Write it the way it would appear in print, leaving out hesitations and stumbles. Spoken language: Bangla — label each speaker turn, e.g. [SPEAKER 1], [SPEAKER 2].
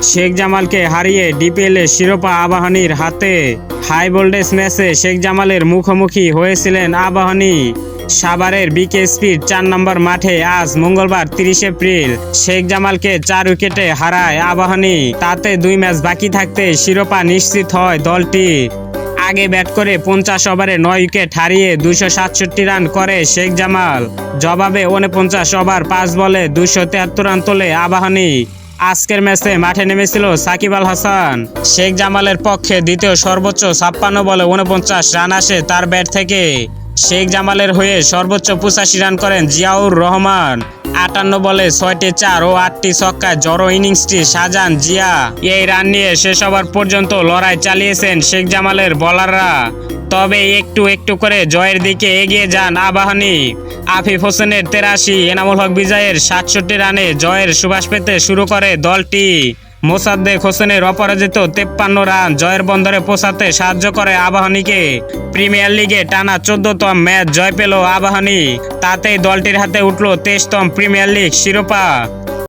[SPEAKER 1] শেখ জামালকে হারিয়ে ডিপিএলে শিরোপা আবাহনীর হাতে। হাই ভোল্টেজ ম্যাচে শেখ জামালের মুখোমুখি হয়েছিলেন আবাহনী। সাভারের বিকেএসপির 4 নম্বর মাঠে আজ মঙ্গলবার 30 এপ্রিল শেখ জামালকে 4 উইকেটে হারায় আবাহনী। তাতে 2 ম্যাচ বাকি থাকতে শিরোপা নিশ্চিত হয় দলটি। আগে ব্যাট করে 50 ওভারে 9 উইকেট হারিয়ে 267 রান করে শেখ জামাল। জবাবে 49 ওভার 5 বলে 273 রান তোলে আবাহনী। আজকের ম্যাচে মাঠে নেমেছিল সাকিব আল হাসান। শেখ জামালের পক্ষে দ্বিতীয় সর্বোচ্চ 56 বলে 49 রান আসে তার ব্যাট থেকে। শেখ জামালের হয়ে সর্বোচ্চ 85 রান করেন জিয়াউর রহমান। 58 বলে 6টি 4 ও 8টি ছক্কায় জড়ো ইনিংসটি সাজান জিয়া। এই রান নিয়ে শেষ ওভার পর্যন্ত লড়াই চালিয়েছেন শেখ জামালের বোলাররা। তবে একটু একটু করে জয়ের দিকে এগিয়ে যান আবাহনী। আফিফ হোসেনের 83, এনামুল হক বিজয়ের 67 রানে জয়ের সুবাস পেতে শুরু করে দলটি। মোসাদ্দেক হোসেনের অপরাজিত 53 রান জয়ের বন্দরে পৌঁছাতে সাহায্য করে আবাহনীকে। প্রিমিয়ার লিগে টানা 14তম ম্যাচ জয় পেল আবাহনী। তাতেই দলটির হাতে উঠল 23তম প্রিমিয়ার লিগ শিরোপা।